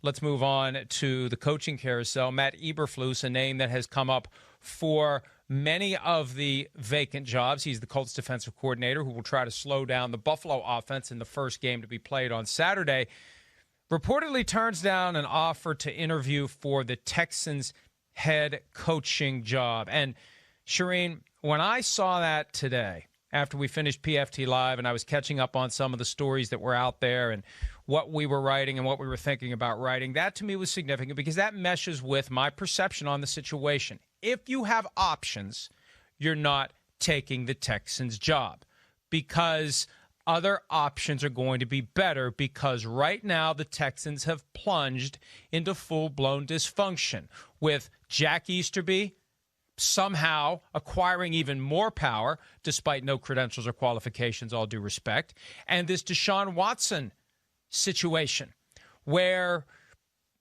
let's move on to the coaching carousel. Matt Eberflus, a name that has come up for many of the vacant jobs. He's the Colts defensive coordinator who will try to slow down the Buffalo offense in the first game to be played on Saturday. Reportedly turns down an offer to interview for the Texans head coaching job. And Charean, when I saw that today, after we finished PFT Live and I was catching up on some of the stories that were out there and what we were writing and what we were thinking about writing, that to me was significant because that meshes with my perception on the situation. If you have options, you're not taking the Texans job because other options are going to be better because right now the Texans have plunged into full-blown dysfunction with Jack Easterby somehow acquiring even more power despite no credentials or qualifications, all due respect, and this Deshaun Watson situation where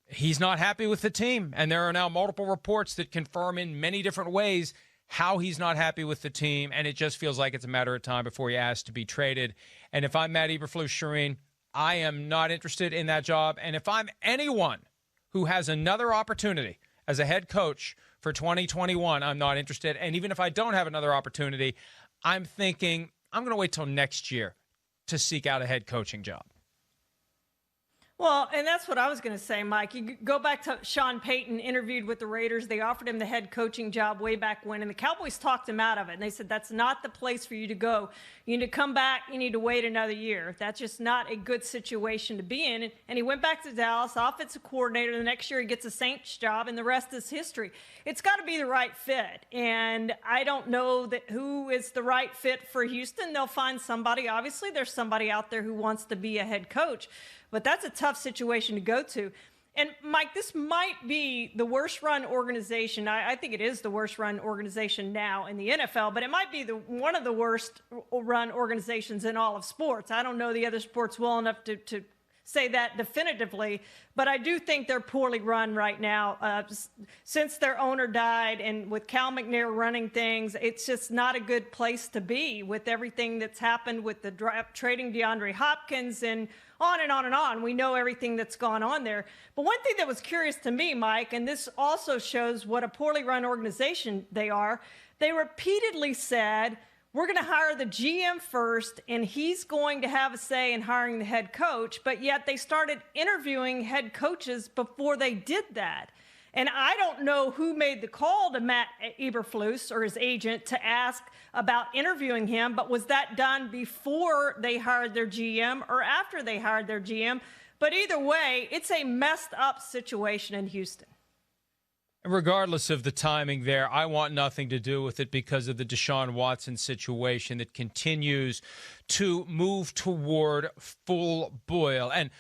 he's not happy with the team, and there are now multiple reports that confirm in many different ways how he's not happy with the team, and it just feels like it's a matter of time before he asks to be traded. And if I'm Matt Eberflus, Charean, I am not interested in that job. And if I'm anyone who has another opportunity as a head coach for 2021, I'm not interested. And even if I don't have another opportunity, I'm thinking I'm going to wait till next year to seek out a head coaching job. Well, and that's what I was going to say, Mike. You go back to Sean Payton interviewed with the Raiders. They offered him the head coaching job way back when, and the Cowboys talked him out of it. And they said, that's not the place for you to go. You need to come back. You need to wait another year. That's just not a good situation to be in. And he went back to Dallas, offensive coordinator. The next year he gets a Saints job, and the rest is history. It's got to be the right fit. And I don't know that who is the right fit for Houston. They'll find somebody. Obviously, there's somebody out there who wants to be a head coach. But that's a tough situation to go to. And, Mike, this might be the worst-run organization. I think it is the worst-run organization now in the NFL, but it might be one of the worst-run organizations in all of sports. I don't know the other sports well enough to say that definitively, but I do think they're poorly run right now. Since their owner died and with Cal McNair running things, it's just not a good place to be with everything that's happened with the draft, trading DeAndre Hopkins and on and on and on. We know everything that's gone on there. But one thing that was curious to me, Mike, and this also shows what a poorly run organization they are, they repeatedly said, we're going to hire the GM first, and he's going to have a say in hiring the head coach. But yet they started interviewing head coaches before they did that. And I don't know who made the call to Matt Eberflus or his agent to ask about interviewing him, but was that done before they hired their GM or after they hired their GM? But either way, it's a messed up situation in Houston. Regardless of the timing there, I want nothing to do with it because of the Deshaun Watson situation that continues to move toward full boil. And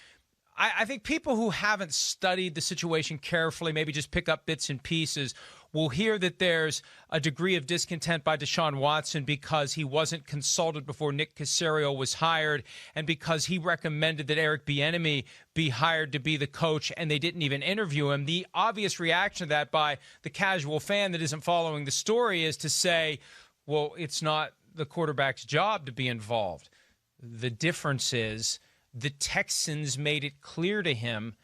I think people who haven't studied the situation carefully, maybe just pick up bits and pieces, will hear that there's a degree of discontent by Deshaun Watson because he wasn't consulted before Nick Caserio was hired and because he recommended that Eric Bieniemy be hired to be the coach and they didn't even interview him. The obvious reaction to that by the casual fan that isn't following the story is to say, well, it's not the quarterback's job to be involved. The difference is the Texans made it clear to him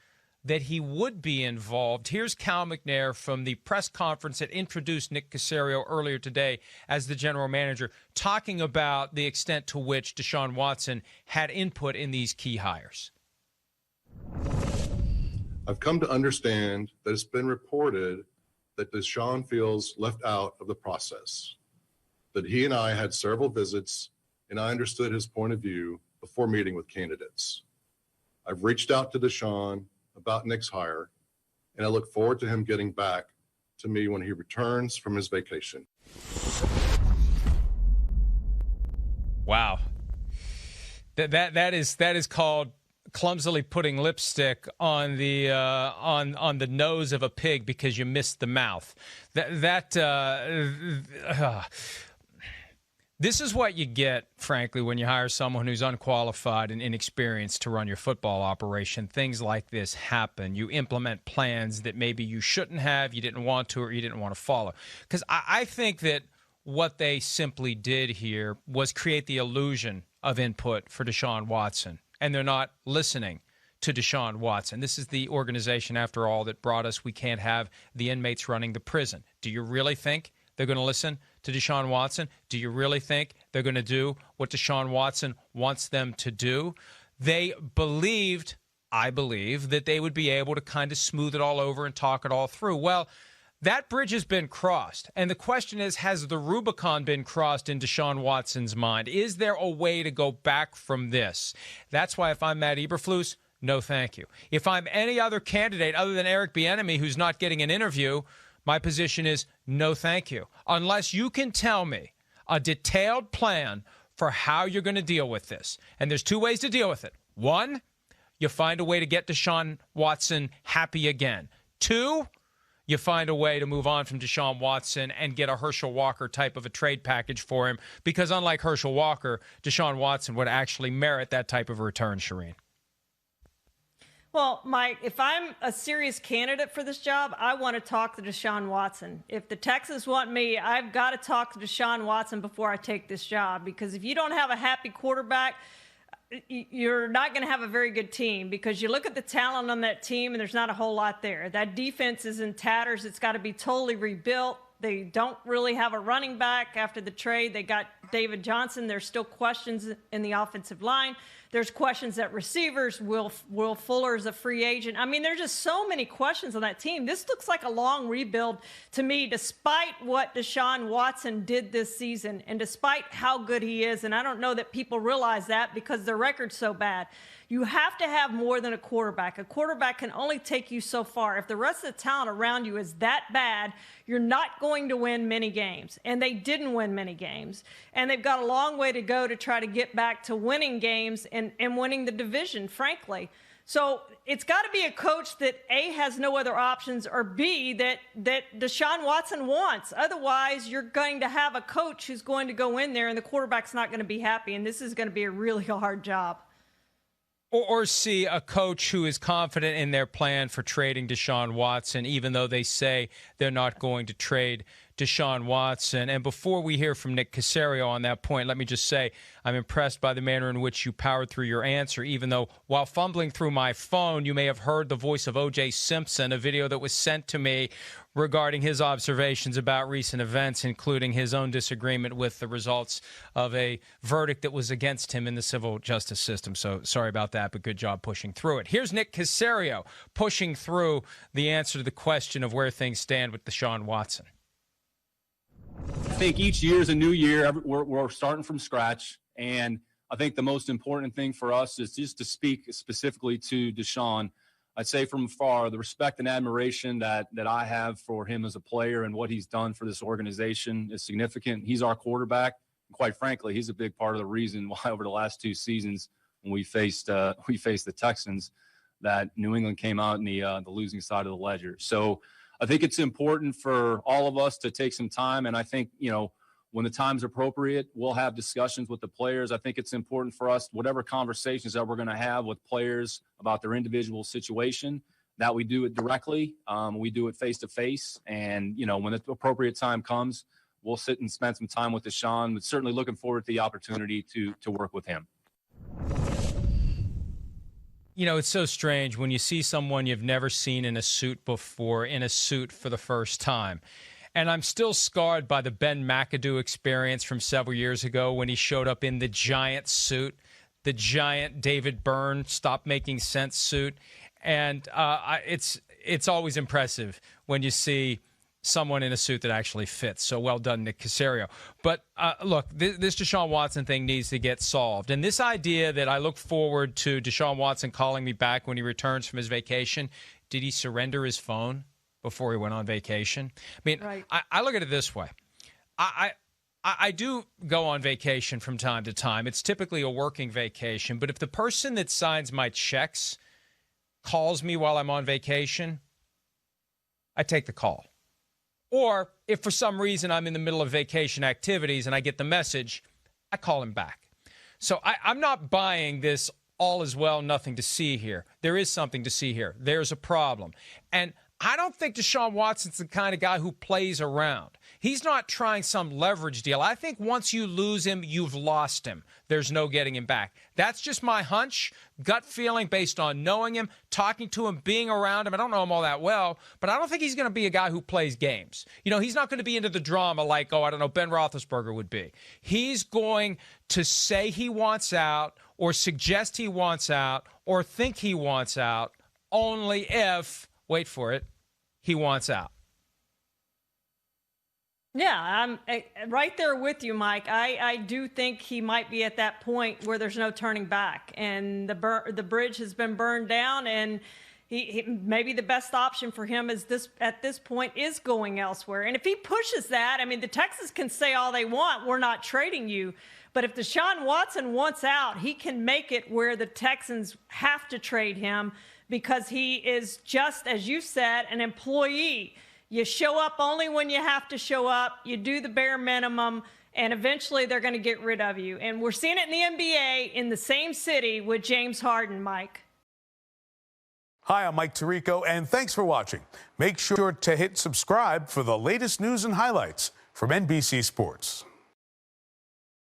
that he would be involved. Here's Cal McNair from the press conference that introduced Nick Caserio earlier today as the general manager, talking about the extent to which Deshaun Watson had input in these key hires. I've come to understand that it's been reported that Deshaun feels left out of the process, that he and I had several visits, and I understood his point of view before meeting with candidates. I've reached out to Deshaun about Nick's hire, and I look forward to him getting back to me when he returns from his vacation. Wow. That is called clumsily putting lipstick on the nose of a pig because you missed the mouth. This is what you get, frankly, when you hire someone who's unqualified and inexperienced to run your football operation. Things like this happen. You implement plans that maybe you shouldn't have, you didn't want to, or you didn't want to follow. Because I think that what they simply did here was create the illusion of input for Deshaun Watson, and they're not listening to Deshaun Watson. This is the organization, after all, that brought us We Can't Have the Inmates Running the Prison. Do you really think they're going to listen to Deshaun Watson? Do you really think they're going to do what Deshaun Watson wants them to do? They believed, I believe, that they would be able to kind of smooth it all over and talk it all through. Well, that bridge has been crossed. And the question is, has the Rubicon been crossed in Deshaun Watson's mind? Is there a way to go back from this? That's why if I'm Matt Eberflus, no thank you. If I'm any other candidate other than Eric Bieniemy who's not getting an interview, my position is no thank you. Unless you can tell me a detailed plan for how you're going to deal with this. And there's two ways to deal with it. One, you find a way to get Deshaun Watson happy again. Two, you find a way to move on from Deshaun Watson and get a Herschel Walker type of a trade package for him, because unlike Herschel Walker, Deshaun Watson would actually merit that type of return, Charean. Well, Mike, if I'm a serious candidate for this job, I want to talk to Deshaun Watson. If the Texans want me, I've got to talk to Deshaun Watson before I take this job, because if you don't have a happy quarterback, you're not going to have a very good team, because you look at the talent on that team and there's not a whole lot there. That defense is in tatters. It's got to be totally rebuilt. They don't really have a running back after the trade. They got David Johnson. There's still questions in the offensive line. There's questions at receivers. Will Fuller is a free agent. I mean, there's just so many questions on that team. This looks like a long rebuild to me, despite what Deshaun Watson did this season and despite how good he is. And I don't know that people realize that because their record's so bad. You have to have more than a quarterback. A quarterback can only take you so far. If the rest of the talent around you is that bad, you're not going to win many games. And they didn't win many games. And they've got a long way to go to try to get back to winning games and winning the division, frankly. So it's got to be a coach that, A, has no other options, or B, that Deshaun Watson wants. Otherwise, you're going to have a coach who's going to go in there and the quarterback's not going to be happy. And this is going to be a really hard job. Or see a coach who is confident in their plan for trading Deshaun Watson, even though they say they're not going to trade Deshaun Watson. And before we hear from Nick Caserio on that point, let me just say I'm impressed by the manner in which you powered through your answer, even though while fumbling through my phone, you may have heard the voice of O.J. Simpson, a video that was sent to me regarding his observations about recent events, including his own disagreement with the results of a verdict that was against him in the civil justice system. So sorry about that, but good job pushing through it. Here's Nick Caserio pushing through the answer to the question of where things stand with Deshaun Watson. I think each year is a new year. We're starting from scratch. And I think the most important thing for us is just to speak specifically to Deshaun. I'd say from afar, the respect and admiration that I have for him as a player and what he's done for this organization is significant. He's our quarterback. And quite frankly, he's a big part of the reason why over the last two seasons when we faced the Texans, that New England came out in the losing side of the ledger. So I think it's important for all of us to take some time. And I think, when the time's appropriate, we'll have discussions with the players. I think it's important for us, whatever conversations that we're going to have with players about their individual situation, that we do it directly. We do it face-to-face. And, when the appropriate time comes, we'll sit and spend some time with Deshaun, but certainly looking forward to the opportunity to work with him. It's so strange when you see someone you've never seen in a suit before, in a suit for the first time. And I'm still scarred by the Ben McAdoo experience from several years ago when he showed up in the giant suit, the giant David Byrne Stop Making Sense suit. And it's always impressive when you see someone in a suit that actually fits. So well done, Nick Caserio. But look, this Deshaun Watson thing needs to get solved. And this idea that I look forward to Deshaun Watson calling me back when he returns from his vacation, did he surrender his phone before he went on vacation? I mean, right. I look at it this way. I do go on vacation from time to time. It's typically a working vacation. But if the person that signs my checks calls me while I'm on vacation, I take the call. Or if for some reason I'm in the middle of vacation activities and I get the message, I call him back. So I'm not buying this all is well, nothing to see here. There is something to see here. There's a problem. And I don't think Deshaun Watson's the kind of guy who plays around. He's not trying some leverage deal. I think once you lose him, you've lost him. There's no getting him back. That's just my hunch, gut feeling based on knowing him, talking to him, being around him. I don't know him all that well, but I don't think he's going to be a guy who plays games. You know, he's not going to be into the drama like, I don't know, Ben Roethlisberger would be. He's going to say he wants out or suggest he wants out or think he wants out only if, wait for it, he wants out. Yeah, I'm right there with you, Mike. I do think he might be at that point where there's no turning back, and the bridge has been burned down, and he maybe the best option for him is at this point is going elsewhere. And if he pushes that, I mean, the Texans can say all they want, we're not trading you. But if Deshaun Watson wants out, he can make it where the Texans have to trade him because he is just, as you said, an employee. You show up only when you have to show up. You do the bare minimum, and eventually they're going to get rid of you. And we're seeing it in the NBA in the same city with James Harden, Mike. Hi, I'm Mike Tirico, and thanks for watching. Make sure to hit subscribe for the latest news and highlights from NBC Sports.